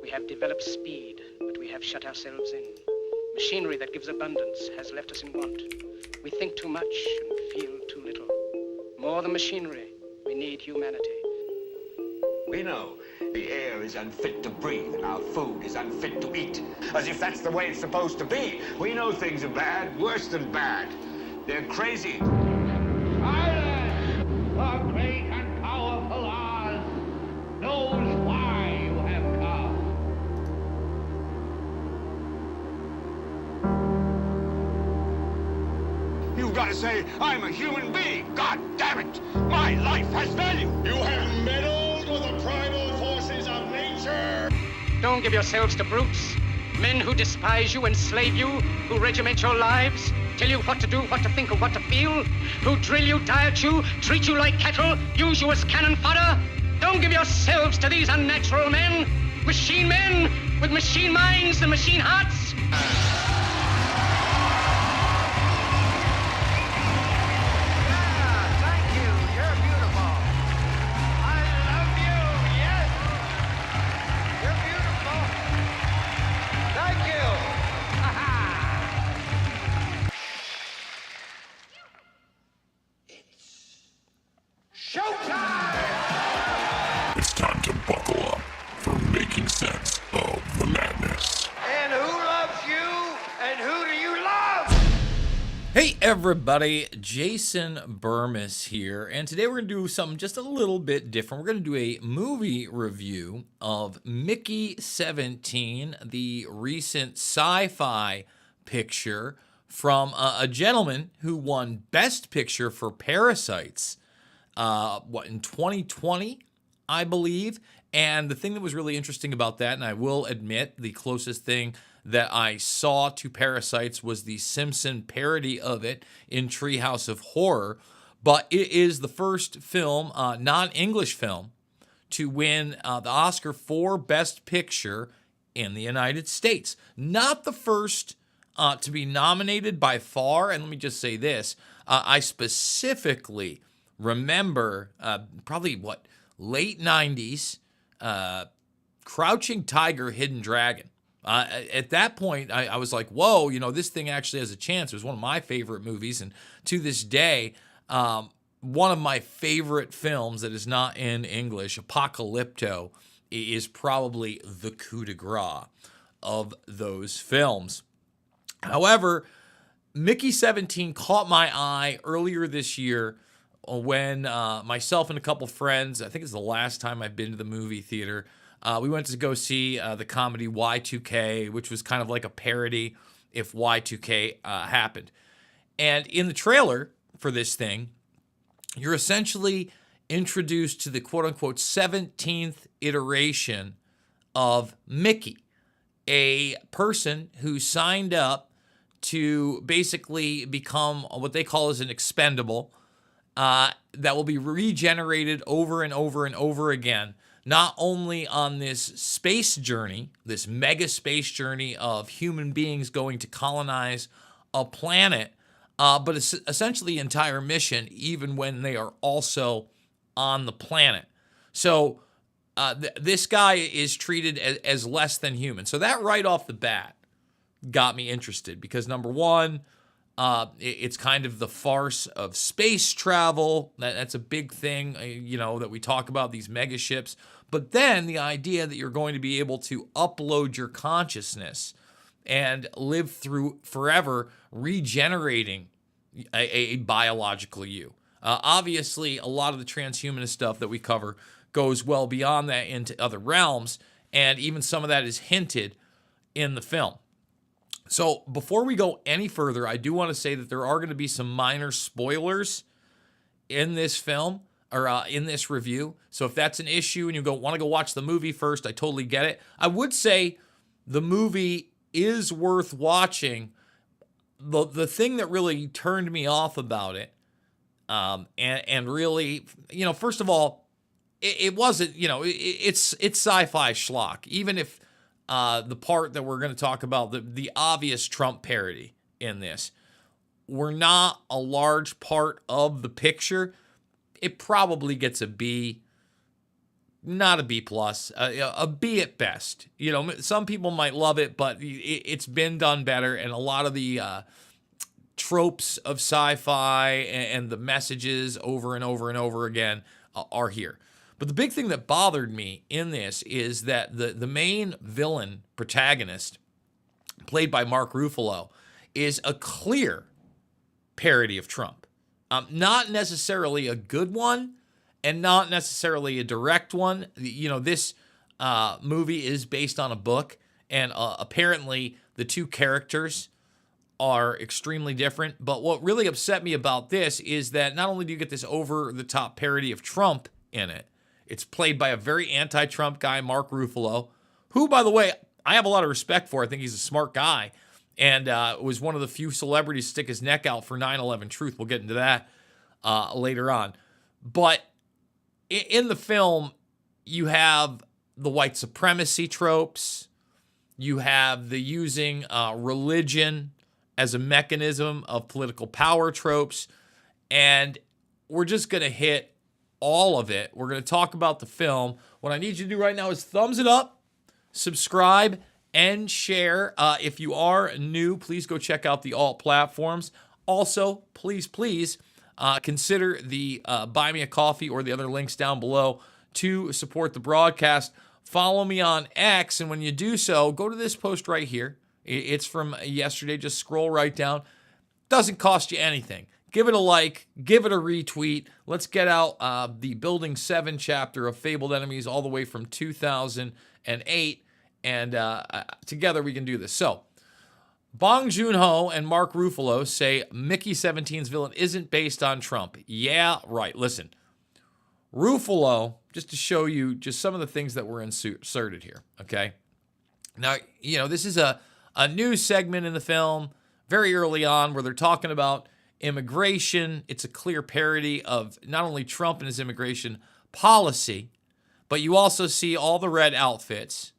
We have developed speed, but we have shut ourselves in. Machinery that gives abundance has left us in want. We think too much and feel too little. More than machinery, we need humanity. We know the air is unfit to breathe and our food is unfit to eat, as if that's the way it's supposed to be. We know things are bad, worse than bad. They're crazy. Silence! The great and powerful Oz knows why you have come. You've got to say, I'm a human being. God damn it! My life has value. You have meddled with the primal forces of nature. Don't give yourselves to brutes. Men who despise you, enslave you, who regiment your lives, tell you what to do, what to think, or what to feel, who drill you, diet you, treat you like cattle, use you as cannon fodder. Don't give yourselves to these unnatural men with machine minds and machine hearts. It's time to buckle up for making sense of the madness. And who loves you? And who do you love? Hey everybody, Jason Bermas here, and today we're going to do something just a little bit different. We're going to do a movie review of Mickey 17, the recent sci-fi picture from a gentleman who won Best Picture for Parasites, in 2020, I believe. And the thing that was really interesting about that, and I will admit the closest thing that I saw to Parasites was the Simpson parody of it in Treehouse of Horror, but it is the first film, non-English film, to win the Oscar for Best Picture in the United States. Not the first to be nominated by far, and let me just say this, I specifically remember late 90s, Crouching Tiger, Hidden Dragon. At that point, I was like, whoa, this thing actually has a chance. It was one of my favorite movies, and to this day, one of my favorite films that is not in English, Apocalypto, is probably the coup de grace of those films. However, Mickey 17 caught my eye earlier this year when myself and a couple friends, I think it's the last time I've been to the movie theater, we went to go see the comedy Y2K, which was kind of like a parody if Y2K happened. And in the trailer for this thing, you're essentially introduced to the quote-unquote 17th iteration of Mickey, a person who signed up to basically become what they call as an expendable, that will be regenerated over and over and over again, not only on this space journey, this mega space journey of human beings going to colonize a planet, but it's essentially the entire mission, even when they are also on the planet. So this guy is treated as less than human. So that right off the bat got me interested because, number one, it's kind of the farce of space travel. That's a big thing, that we talk about, these mega ships. But then the idea that you're going to be able to upload your consciousness and live through forever, regenerating a biological you. Obviously, a lot of the transhumanist stuff that we cover goes well beyond that into other realms, and even some of that is hinted in the film. So before we go any further, I do want to say that there are going to be some minor spoilers in this film, or in this review. So if that's an issue and you want to go watch the movie first, I totally get it. I would say the movie is worth watching. The thing that really turned me off about it, and really, first of all, it wasn't, it's sci-fi schlock. Even if the part that we're going to talk about, the obvious Trump parody in this, were not a large part of the picture, it probably gets a B not a B plus, a B at best. You know, some people might love it, but it's been done better, and a lot of the tropes of sci-fi and the messages over and over and over again are here. But the big thing that bothered me in this is that the main villain protagonist, played by Mark Ruffalo, is a clear parody of Trump. Not necessarily a good one, and not necessarily a direct one. You know, this movie is based on a book, and apparently the two characters are extremely different. But what really upset me about this is that not only do you get this over-the-top parody of Trump in it, it's played by a very anti-Trump guy, Mark Ruffalo, who, by the way, I have a lot of respect for. I think he's a smart guy, and was one of the few celebrities to stick his neck out for 9/11 Truth. We'll get into that later on. But in the film, you have the white supremacy tropes. You have the using religion as a mechanism of political power tropes. And we're just going to hit all of it. We're going to talk about the film. What I need you to do right now is thumbs it up, subscribe, and share. If you are new, please go check out the alt platforms. Also, please consider the Buy Me a Coffee or the other links down below to support the broadcast. Follow me on X, and when you do so, go to this post right here. It's from yesterday. Just scroll right down. Doesn't cost you anything. Give it a like. Give it a retweet. Let's get out the Building 7 chapter of Fabled Enemies all the way from 2008, and together we can do this. So, Bong Joon-ho and Mark Ruffalo say Mickey 17's villain isn't based on Trump. Yeah, right. Listen, Ruffalo, just to show you just some of the things that were inserted here, okay? Now, you know, this is a news segment in the film very early on where they're talking about immigration. It's a clear parody of not only Trump and his immigration policy, but you also see all the red outfits.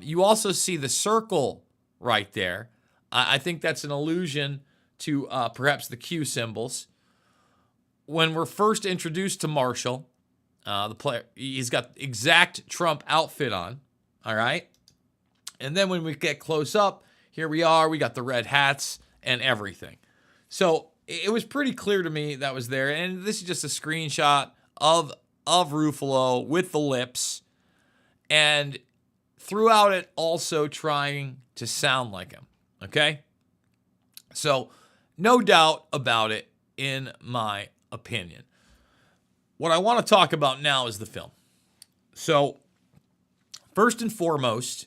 You also see the circle right there. I think that's an allusion to perhaps the Q symbols. When we're first introduced to Marshall, the player, he's got exact Trump outfit on, all right? And then when we get close up, here we are, we got the red hats and everything. So it was pretty clear to me that was there. And this is just a screenshot of Ruffalo with the lips, and throughout it also trying to sound like him. Okay? So, no doubt about it, in my opinion. What I want to talk about now is the film. So, first and foremost,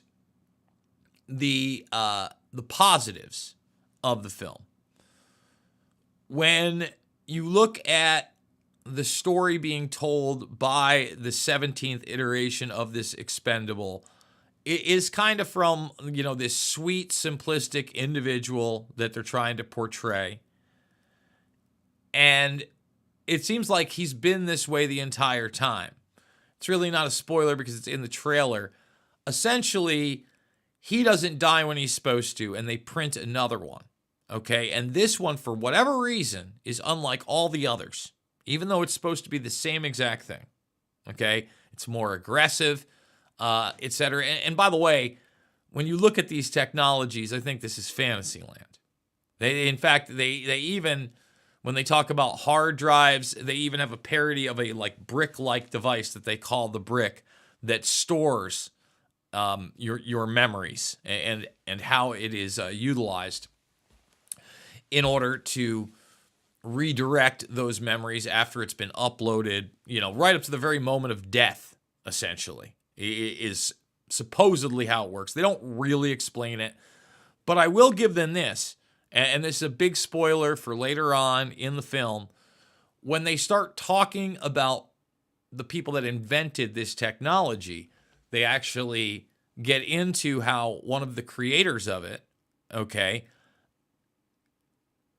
the positives of the film. When you look at the story being told by the 17th iteration of this expendable, it is kind of from, you know, this sweet, simplistic individual that they're trying to portray. And it seems like he's been this way the entire time. It's really not a spoiler because it's in the trailer. Essentially, he doesn't die when he's supposed to, and they print another one. Okay? And this one, for whatever reason, is unlike all the others, even though it's supposed to be the same exact thing. Okay? It's more aggressive, etc. And by the way, when you look at these technologies, I think this is Fantasyland. In fact, they even, when they talk about hard drives, they even have a parody of a like brick-like device that they call the brick that stores your memories and how it is utilized in order to redirect those memories after it's been uploaded, you know, right up to the very moment of death, essentially. Is supposedly how it works. They don't really explain it, but I will give them this, and this is a big spoiler for later on in the film. When they start talking about the people that invented this technology, they actually get into how one of the creators of it, okay,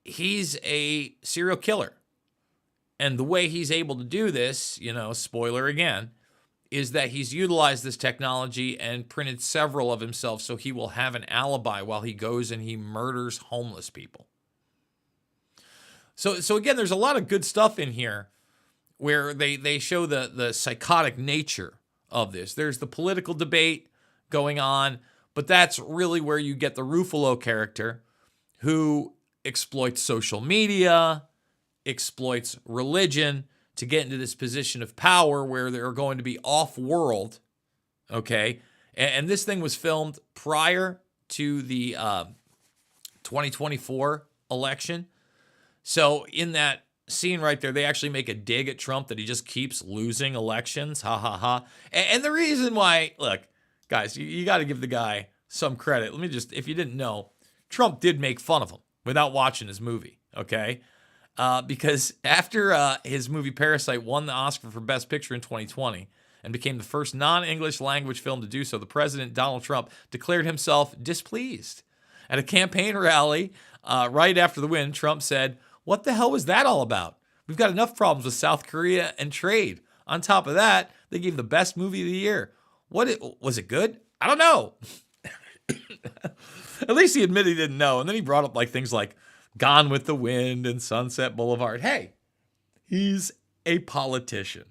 he's a serial killer. And the way he's able to do this, you know, spoiler again, is that he's utilized this technology and printed several of himself so he will have an alibi while he goes and he murders homeless people. So again, there's a lot of good stuff in here where they show the psychotic nature of this. There's the political debate going on, but that's really where you get the Ruffalo character who exploits social media, exploits religion to get into this position of power where they're going to be off-world, okay? And this thing was filmed prior to the 2024 election. So in that scene right there, they actually make a dig at Trump that he just keeps losing elections. Ha, ha, ha. And the reason why, look, guys, you got to give the guy some credit. Let me just, if you didn't know, Trump did make fun of him without watching his movie, okay? Because after his movie Parasite won the Oscar for Best Picture in 2020 and became the first non-English language film to do so, the president, Donald Trump, declared himself displeased. At a campaign rally right after the win, Trump said, "What the hell was that all about? We've got enough problems with South Korea and trade. On top of that, they gave the best movie of the year. Was it good? I don't know." At least he admitted he didn't know. And then he brought up like things like Gone with the Wind and Sunset Boulevard. Hey, he's a politician.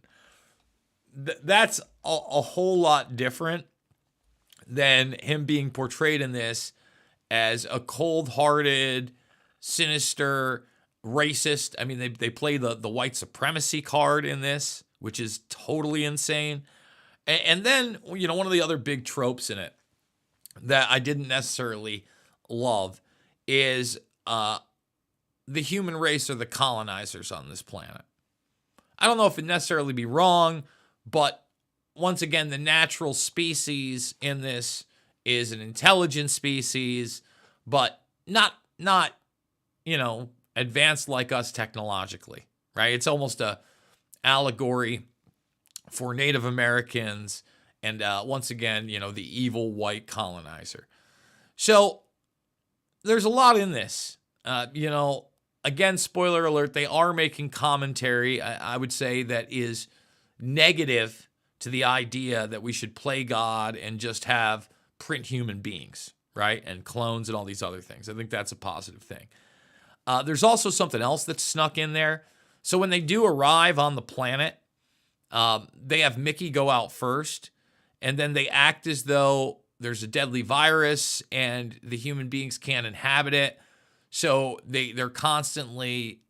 That's a whole lot different than him being portrayed in this as a cold-hearted, sinister, racist. I mean, they play the white supremacy card in this, which is totally insane. And then, you know, one of the other big tropes in it that I didn't necessarily love is the human race are the colonizers on this planet. I don't know if it'd necessarily be wrong, but once again, the natural species in this is an intelligent species, but not you know, advanced like us technologically, right? It's almost a allegory for Native Americans and once again, you know, the evil white colonizer. So there's a lot in this. You know, again, spoiler alert, they are making commentary, I would say, that is negative to the idea that we should play God and just have print human beings, right? And clones and all these other things. I think that's a positive thing. There's also something else that's snuck in there. So when they do arrive on the planet, they have Mickey go out first, and then they act as though there's a deadly virus and the human beings can't inhabit it. So they're constantly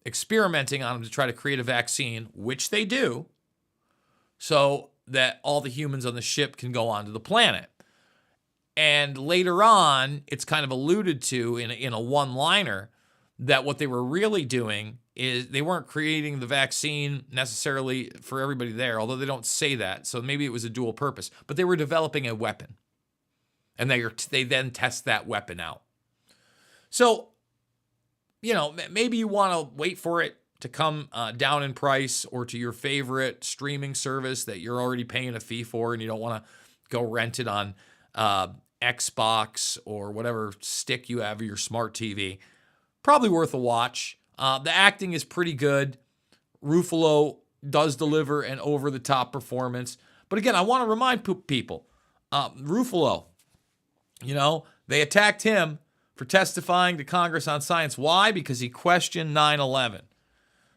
experimenting on them to try to create a vaccine, which they do, so that all the humans on the ship can go onto the planet. And later on, it's kind of alluded to in a one-liner that what they were really doing is they weren't creating the vaccine necessarily for everybody there, although they don't say that. So maybe it was a dual purpose. But they were developing a weapon. And they then test that weapon out. So, you know, maybe you want to wait for it to come down in price or to your favorite streaming service that you're already paying a fee for and you don't want to go rent it on Xbox or whatever stick you have of your smart TV. Probably worth a watch. The acting is pretty good. Ruffalo does deliver an over-the-top performance. But again, I want to remind people, Ruffalo, you know, they attacked him for testifying to Congress on science. Why? Because he questioned 9/11.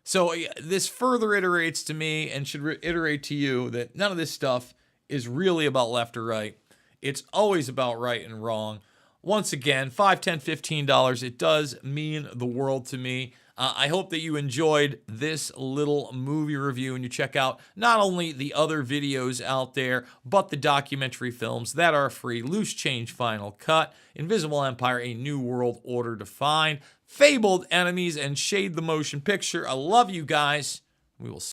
So this further iterates to me and should reiterate to you that none of this stuff is really about left or right. It's always about right and wrong. Once again, $5, $10, $15, it does mean the world to me. I hope that you enjoyed this little movie review and you check out not only the other videos out there, but the documentary films that are free. Loose Change Final Cut, Invisible Empire, A New World Order Defined, Fabled Enemies, and Shade the Motion Picture. I love you guys. We will see